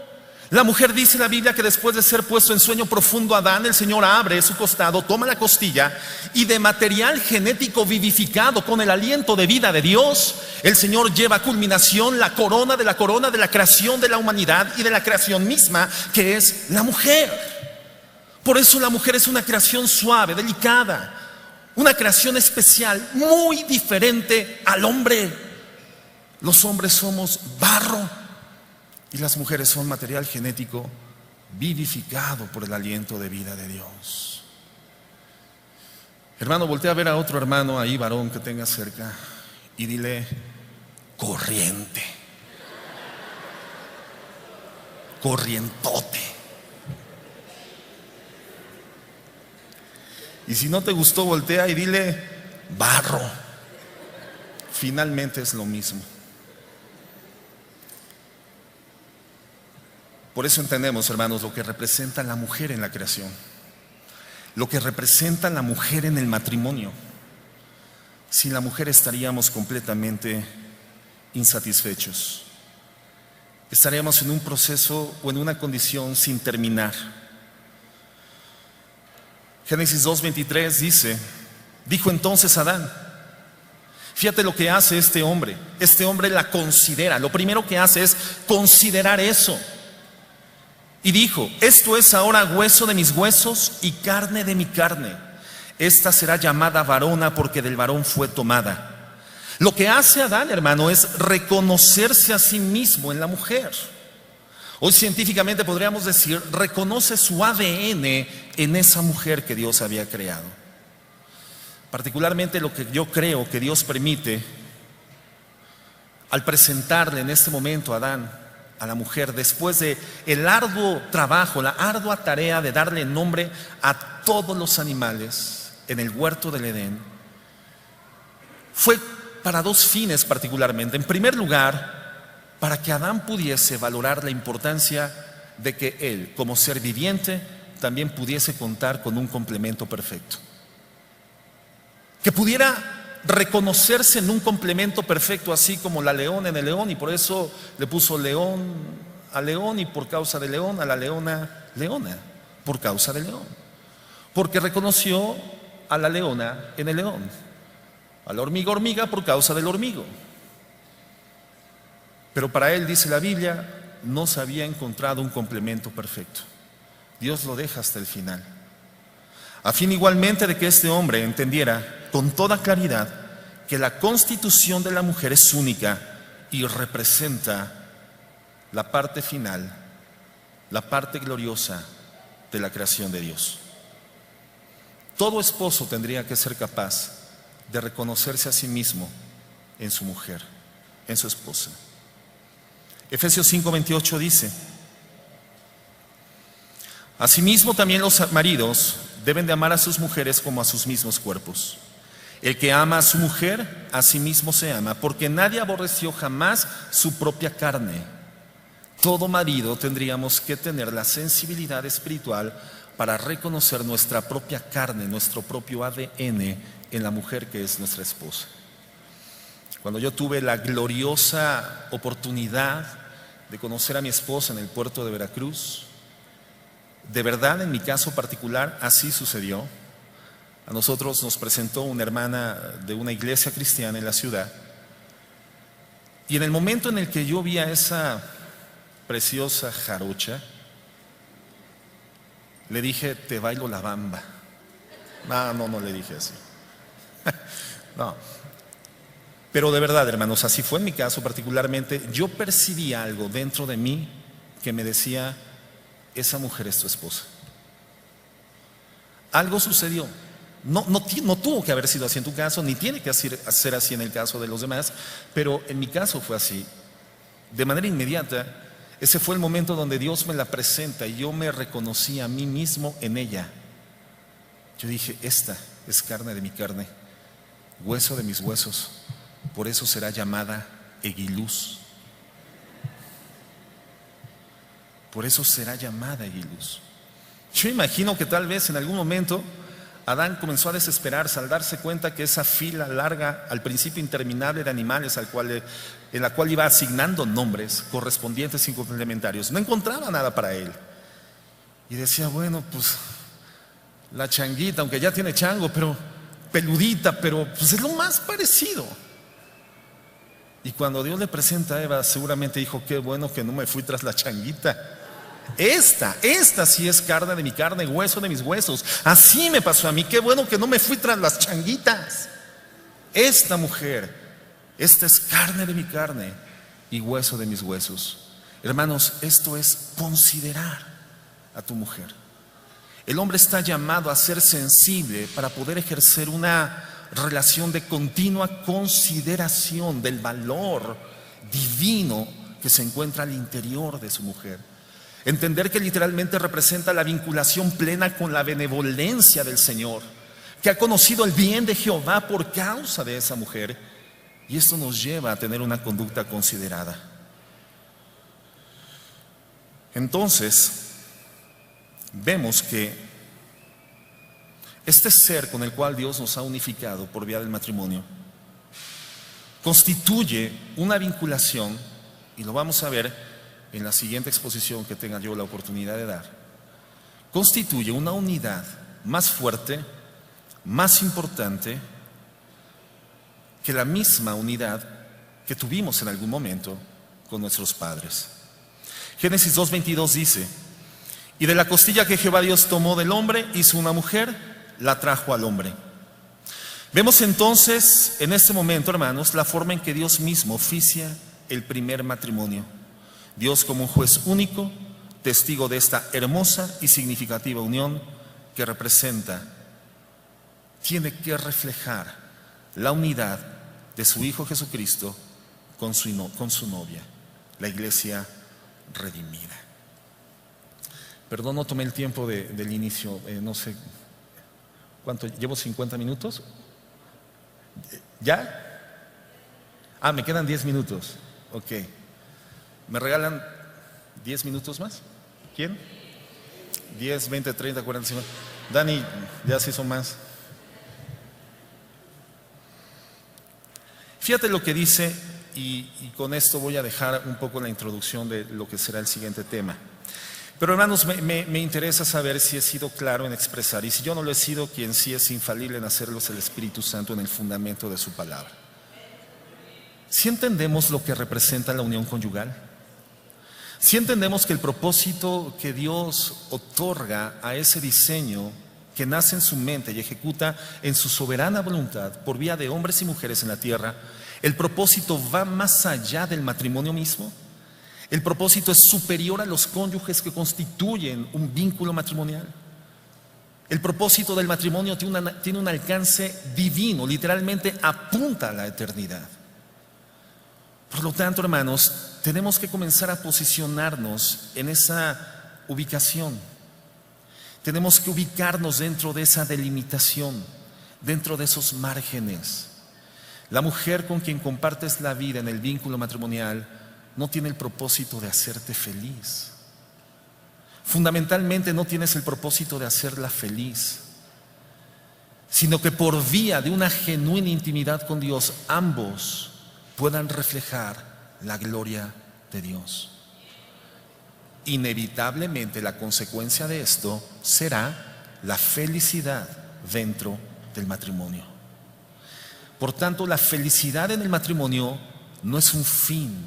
La mujer, dice la Biblia, que después de ser puesto en sueño profundo Adán, el Señor abre su costado, toma la costilla, y de material genético vivificado con el aliento de vida de Dios, el Señor lleva a culminación la corona de la creación de la humanidad y de la creación misma, que es la mujer. Por eso la mujer es una creación suave, delicada, una creación especial, muy diferente al hombre. Los hombres somos barro y las mujeres son material genético vivificado por el aliento de vida de Dios. Hermano, voltea a ver a otro hermano ahí, varón, que tenga cerca, y dile: corriente, corrientote. Y si no te gustó, voltea y dile: barro. Finalmente es lo mismo. Por eso entendemos, hermanos, lo que representa la mujer en la creación, lo que representa la mujer en el matrimonio. Sin la mujer estaríamos completamente insatisfechos. Estaríamos en un proceso o en una condición sin terminar. Génesis 2:23 dice: dijo entonces Adán. Fíjate lo que hace este hombre. Este hombre la considera. Lo primero que hace es considerar eso. Y dijo: esto es ahora hueso de mis huesos y carne de mi carne. Esta será llamada varona porque del varón fue tomada. Lo que hace Adán, hermano, es reconocerse a sí mismo en la mujer. Hoy científicamente podríamos decir, reconoce su ADN en esa mujer que Dios había creado. Particularmente lo que yo creo que Dios permite al presentarle en este momento a Adán a la mujer, después de el arduo trabajo, la ardua tarea de darle nombre a todos los animales en el huerto del Edén, fue para dos fines particularmente. En primer lugar, para que Adán pudiese valorar la importancia de que él, como ser viviente, también pudiese contar con un complemento perfecto. Que pudiera reconocerse en un complemento perfecto, así como la leona en el león, y por eso le puso león al león, y por causa del león a la leona, leona, por causa del león. Porque reconoció a la leona en el león, a la hormiga, hormiga, por causa del hormigo. Pero para él, dice la Biblia, no se había encontrado un complemento perfecto. Dios lo deja hasta el final, a fin igualmente de que este hombre entendiera con toda claridad que la constitución de la mujer es única y representa la parte final, la parte gloriosa de la creación de Dios. Todo esposo tendría que ser capaz de reconocerse a sí mismo en su mujer, en su esposa. Efesios 5:28 dice: asimismo también los maridos deben de amar a sus mujeres como a sus mismos cuerpos. El que ama a su mujer, a sí mismo se ama, porque nadie aborreció jamás su propia carne. Todo marido tendríamos que tener la sensibilidad espiritual para reconocer nuestra propia carne, nuestro propio ADN en la mujer que es nuestra esposa. Cuando yo tuve la gloriosa oportunidad de conocer a mi esposa en el puerto de Veracruz, de verdad, en mi caso particular, así sucedió. A nosotros nos presentó una hermana de una iglesia cristiana en la ciudad, y en el momento en el que yo vi a esa preciosa jarocha, le dije: te bailo la bamba. No le dije así. No. Pero de verdad, hermanos, así fue en mi caso particularmente. Yo percibí algo dentro de mí que me decía: esa mujer es tu esposa. Algo sucedió. No tuvo que haber sido así en tu caso, ni tiene que ser así en el caso de los demás, pero en mi caso fue así. De manera inmediata, ese fue el momento donde Dios me la presenta y yo me reconocí a mí mismo en ella. Yo dije: esta es carne de mi carne, hueso de mis huesos, por eso será llamada Egiluz. Por eso será llamada Egiluz. Yo imagino que tal vez en algún momento Adán comenzó a desesperarse al darse cuenta que esa fila larga, al principio interminable, de animales en la cual iba asignando nombres correspondientes y complementarios, no encontraba nada para él. Y decía: bueno, pues la changuita, aunque ya tiene chango, pero peludita, pero pues es lo más parecido. Y cuando Dios le presenta a Eva, seguramente dijo: qué bueno que no me fui tras la changuita. Esta sí es carne de mi carne, hueso de mis huesos. Así me pasó a mí. Qué bueno que no me fui tras las changuitas. Esta mujer, esta es carne de mi carne y hueso de mis huesos. Hermanos, esto es considerar a tu mujer. El hombre está llamado a ser sensible para poder ejercer una relación de continua consideración del valor divino que se encuentra al interior de su mujer. Entender que literalmente representa la vinculación plena con la benevolencia del Señor, que ha conocido el bien de Jehová por causa de esa mujer, y esto nos lleva a tener una conducta considerada. Entonces, vemos que este ser con el cual Dios nos ha unificado por vía del matrimonio constituye una vinculación, y lo vamos a ver en la siguiente exposición que tenga yo la oportunidad de dar. Constituye una unidad más fuerte, más importante que la misma unidad que tuvimos en algún momento con nuestros padres. Génesis 2:22 dice: y de la costilla que Jehová Dios tomó del hombre, hizo una mujer, la trajo al hombre. Vemos entonces en este momento, hermanos, la forma en que Dios mismo oficia el primer matrimonio. Dios como un juez único, testigo de esta hermosa y significativa unión que representa, tiene que reflejar la unidad de su Hijo Jesucristo con su novia, la iglesia redimida. Perdón, no tomé el tiempo del inicio, no sé cuánto, ¿llevo 50 minutos? ¿Ya? Me quedan 10 minutos. Ok. ¿Me regalan 10 minutos más? ¿Quién? 10, 20, 30, 40, 50. Dani, ya se hizo más. Fíjate lo que dice, y con esto voy a dejar un poco la introducción de lo que será el siguiente tema. Pero hermanos, me interesa saber si he sido claro en expresar, y si yo no lo he sido, quien sí es infalible en hacerlo es el Espíritu Santo en el fundamento de su palabra. ¿Sí entendemos lo que representa la unión conyugal? ¿Sí entendemos que el propósito que Dios otorga a ese diseño que nace en su mente y ejecuta en su soberana voluntad por vía de hombres y mujeres en la tierra, el propósito va más allá del matrimonio mismo? El propósito es superior a los cónyuges que constituyen un vínculo matrimonial. El propósito del matrimonio tiene un alcance divino, literalmente apunta a la eternidad. Por lo tanto, hermanos, tenemos que comenzar a posicionarnos en esa ubicación. Tenemos que ubicarnos dentro de esa delimitación, dentro de esos márgenes. La mujer con quien compartes la vida en el vínculo matrimonial no tiene el propósito de hacerte feliz. Fundamentalmente no tienes el propósito de hacerla feliz, sino que por vía de una genuina intimidad con Dios, ambos puedan reflejar la gloria de Dios. Inevitablemente la consecuencia de esto será la felicidad dentro del matrimonio. Por tanto, la felicidad en el matrimonio no es un fin,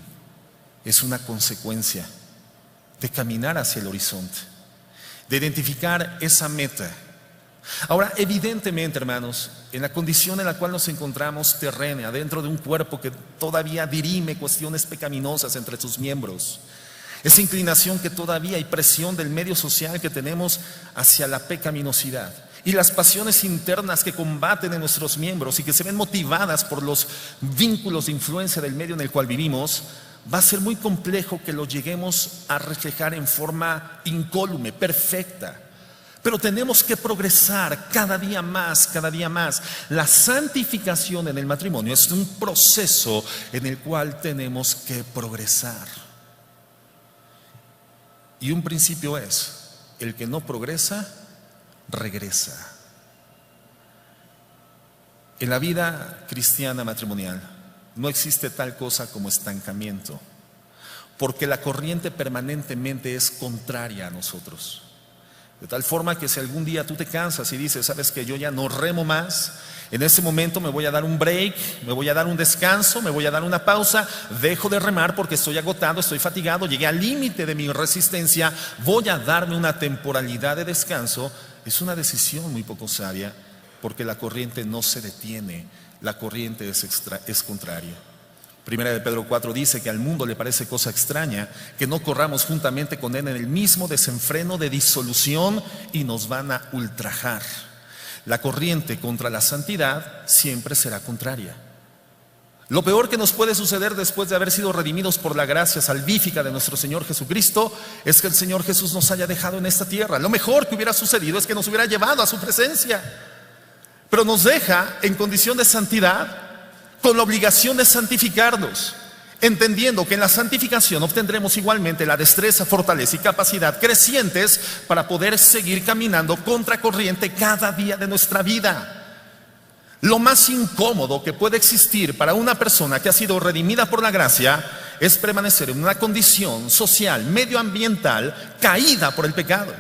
es una consecuencia de caminar hacia el horizonte, de identificar esa meta. Ahora, evidentemente, hermanos, en la condición en la cual nos encontramos terrena, dentro de un cuerpo que todavía dirime cuestiones pecaminosas entre sus miembros, esa inclinación que todavía hay presión del medio social que tenemos hacia la pecaminosidad y las pasiones internas que combaten en nuestros miembros y que se ven motivadas por los vínculos de influencia del medio en el cual vivimos, va a ser muy complejo que lo lleguemos a reflejar en forma incólume, perfecta. Pero tenemos que progresar cada día más, cada día más. La santificación en el matrimonio es un proceso en el cual tenemos que progresar. Y un principio es, el que no progresa, regresa. En la vida cristiana matrimonial no existe tal cosa como estancamiento, porque la corriente permanentemente es contraria a nosotros. De tal forma que si algún día tú te cansas y dices, sabes que yo ya no remo más, en ese momento me voy a dar un break, me voy a dar un descanso, me voy a dar una pausa, dejo de remar porque estoy agotado, estoy fatigado, llegué al límite de mi resistencia, voy a darme una temporalidad de descanso. Es una decisión muy poco sabia, porque la corriente no se detiene, la corriente es contraria. Primera de Pedro 4 dice que al mundo le parece cosa extraña que no corramos juntamente con él en el mismo desenfreno de disolución y nos van a ultrajar. La corriente contra la santidad siempre será contraria. Lo peor que nos puede suceder después de haber sido redimidos por la gracia salvífica de nuestro Señor Jesucristo es que el Señor Jesús nos haya dejado en esta tierra. Lo mejor que hubiera sucedido es que nos hubiera llevado a su presencia, pero nos deja en condición de santidad, con la obligación de santificarnos, entendiendo que en la santificación obtendremos igualmente la destreza, fortaleza y capacidad crecientes para poder seguir caminando contracorriente cada día de nuestra vida. Lo más incómodo que puede existir para una persona que ha sido redimida por la gracia es permanecer en una condición social, medioambiental, caída por el pecado.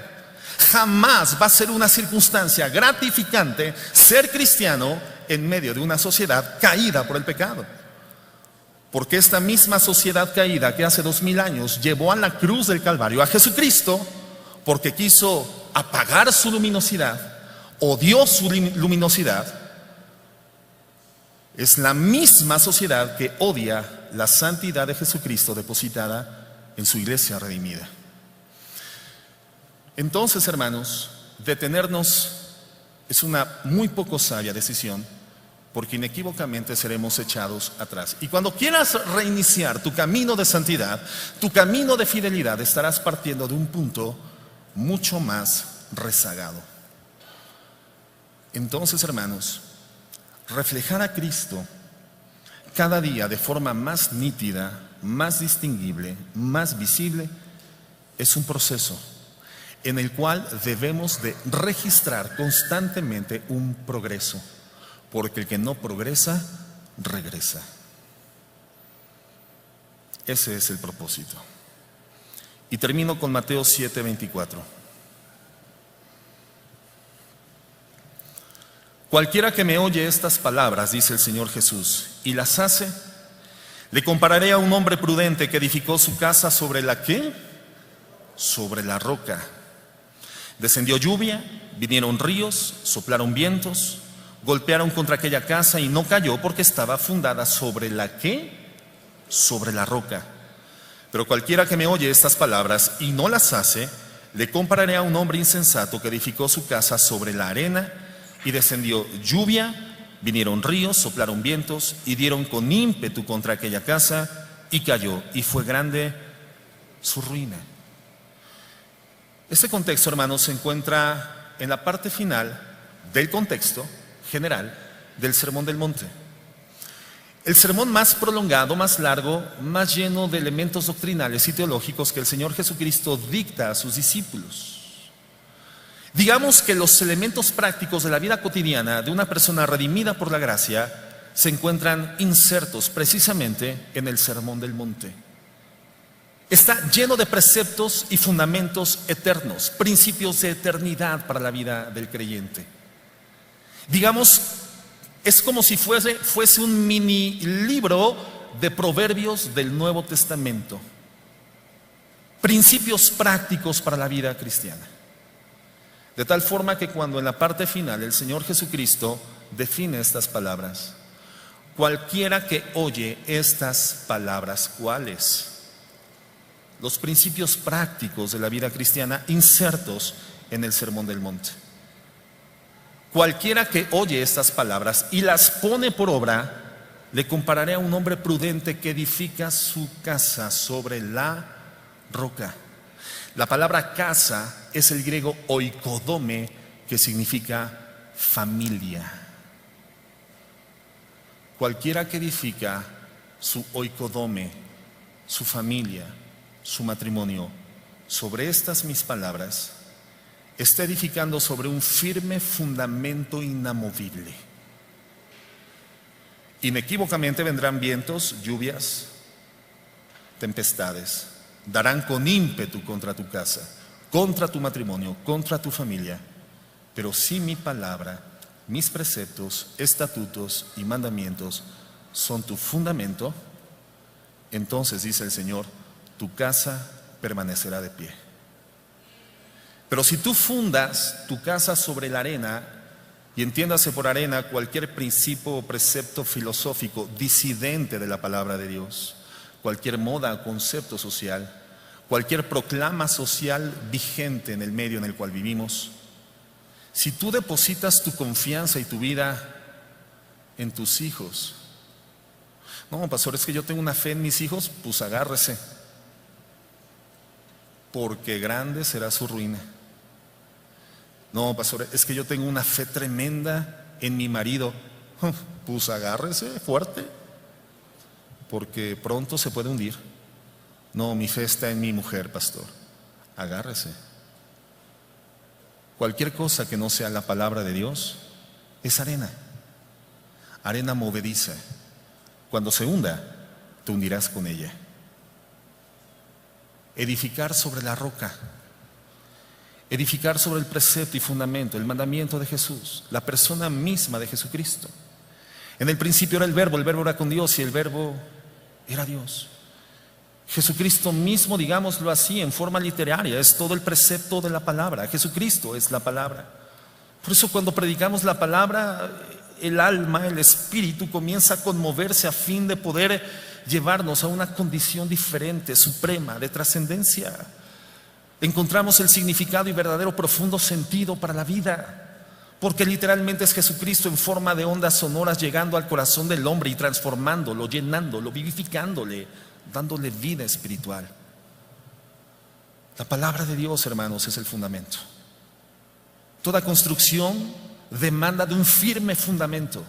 Jamás va a ser una circunstancia gratificante ser cristiano en medio de una sociedad caída por el pecado. Porque esta misma sociedad caída que hace 2000 años llevó a la cruz del Calvario a Jesucristo, porque quiso apagar su luminosidad, odió su luminosidad, es la misma sociedad que odia la santidad de Jesucristo depositada en su iglesia redimida. Entonces, hermanos, detenernos es una muy poco sabia decisión, porque inequívocamente seremos echados atrás. Y cuando quieras reiniciar tu camino de santidad, tu camino de fidelidad, estarás partiendo de un punto mucho más rezagado. Entonces, hermanos, reflejar a Cristo cada día de forma más nítida, más distinguible, más visible, es un proceso en el cual debemos de registrar constantemente un progreso, porque el que no progresa, regresa. Ese es el propósito. Y termino con Mateo 7:24. Cualquiera que me oye estas palabras, dice el Señor Jesús, y las hace, le compararé a un hombre prudente que edificó su casa sobre la ¿qué? Sobre la roca. Descendió lluvia, vinieron ríos, soplaron vientos, golpearon contra aquella casa y no cayó porque estaba fundada sobre la ¿qué? Sobre la roca. Pero cualquiera que me oye estas palabras y no las hace, le compararé a un hombre insensato que edificó su casa sobre la arena, y descendió lluvia, vinieron ríos, soplaron vientos y dieron con ímpetu contra aquella casa y cayó, y fue grande su ruina. Este contexto, hermanos, se encuentra en la parte final del contexto general del Sermón del Monte. El sermón más prolongado, más largo, más lleno de elementos doctrinales y teológicos que el Señor Jesucristo dicta a sus discípulos. Digamos que los elementos prácticos de la vida cotidiana de una persona redimida por la gracia se encuentran insertos precisamente en el Sermón del Monte. Está lleno de preceptos y fundamentos eternos, principios de eternidad para la vida del creyente. Digamos, es como si fuese un mini libro de proverbios del Nuevo Testamento. Principios prácticos para la vida cristiana. De tal forma que cuando en la parte final el Señor Jesucristo define estas palabras, cualquiera que oye estas palabras, ¿cuáles? Los principios prácticos de la vida cristiana insertos en el Sermón del Monte. Cualquiera que oye estas palabras y las pone por obra, le compararé a un hombre prudente que edifica su casa sobre la roca. La palabra casa es el griego oikodome, que significa familia. Cualquiera que edifica su oikodome, su familia, su matrimonio, sobre estas mis palabras, está edificando sobre un firme fundamento inamovible. Inequívocamente vendrán vientos, lluvias, tempestades. Darán con ímpetu contra tu casa, contra tu matrimonio, contra tu familia. Pero si mi palabra, mis preceptos, estatutos y mandamientos son tu fundamento, entonces, dice el Señor, tu casa permanecerá de pie. Pero si tú fundas tu casa sobre la arena, y entiéndase por arena cualquier principio o precepto filosófico disidente de la palabra de Dios, cualquier moda o concepto social, cualquier proclama social vigente en el medio en el cual vivimos, si tú depositas tu confianza y tu vida en tus hijos, no, pastor, es que yo tengo una fe en mis hijos, pues agárrese, porque grande será su ruina. No, pastor, es que yo tengo una fe tremenda en mi marido, pues agárrese fuerte, porque pronto se puede hundir. No, mi fe está en mi mujer, pastor, agárrese. Cualquier cosa que no sea la palabra de Dios es arena, arena movediza. Cuando se hunda, te hundirás con ella. Edificar sobre la roca, edificar sobre el precepto y fundamento, el mandamiento de Jesús, la persona misma de Jesucristo. En el principio era el verbo era con Dios y el verbo era Dios. Jesucristo mismo, digámoslo así, en forma literaria, es todo el precepto de la palabra. Jesucristo es la palabra. Por eso cuando predicamos la palabra, el alma, el espíritu comienza a conmoverse a fin de poder llevarnos a una condición diferente, suprema, de trascendencia. Encontramos el significado y verdadero profundo sentido para la vida. porque literalmente es Jesucristo en forma de ondas sonoras llegando al corazón del hombre y transformándolo, llenándolo, vivificándole, dándole vida espiritual. La palabra de Dios, hermanos, es el fundamento. Toda construcción demanda de un firme fundamento.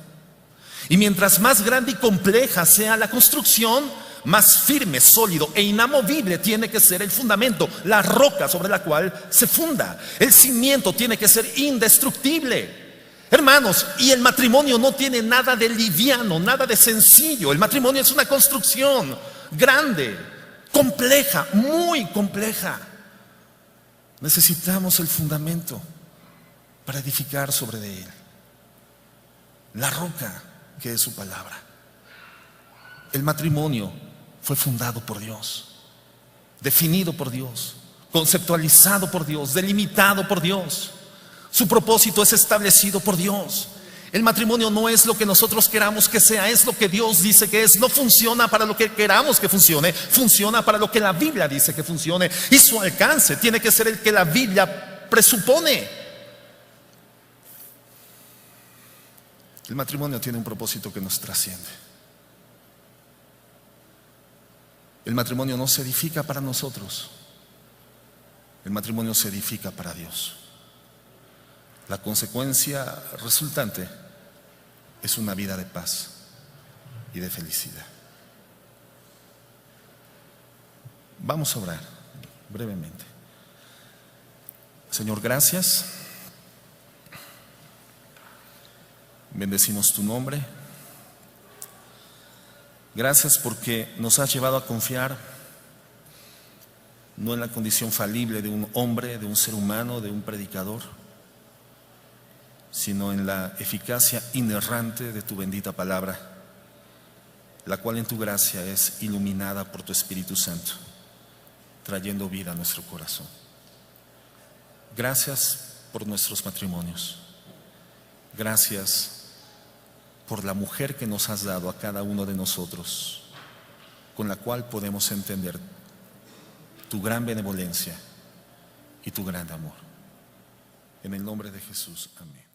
Y mientras más grande y compleja sea la construcción, más firme, sólido e inamovible tiene que ser el fundamento, la roca sobre la cual se funda. El cimiento tiene que ser indestructible. Hermanos, y el matrimonio no tiene nada de liviano, nada de sencillo. El matrimonio es una construcción grande, compleja, muy compleja. Necesitamos el fundamento para edificar sobre de él. La roca que es su palabra. El matrimonio fue fundado por Dios, definido por Dios, conceptualizado por Dios, delimitado por Dios. Su propósito es establecido por Dios. El matrimonio no es lo que nosotros queramos que sea, es lo que Dios dice que es. No funciona para lo que queramos que funcione, funciona para lo que la Biblia dice que funcione. Y su alcance tiene que ser el que la Biblia presupone. El matrimonio tiene un propósito que nos trasciende. El matrimonio no se edifica para nosotros. El matrimonio se edifica para Dios. La consecuencia resultante es una vida de paz y de felicidad. Vamos a orar brevemente. Señor, gracias. Bendecimos tu nombre. Gracias porque nos has llevado a confiar no en la condición falible de un hombre, de un ser humano, de un predicador, sino en la eficacia inerrante de tu bendita palabra, la cual en tu gracia es iluminada por tu Espíritu Santo, trayendo vida a nuestro corazón. Gracias por nuestros matrimonios. Gracias por la mujer que nos has dado a cada uno de nosotros, con la cual podemos entender tu gran benevolencia y tu gran amor. En el nombre de Jesús, amén.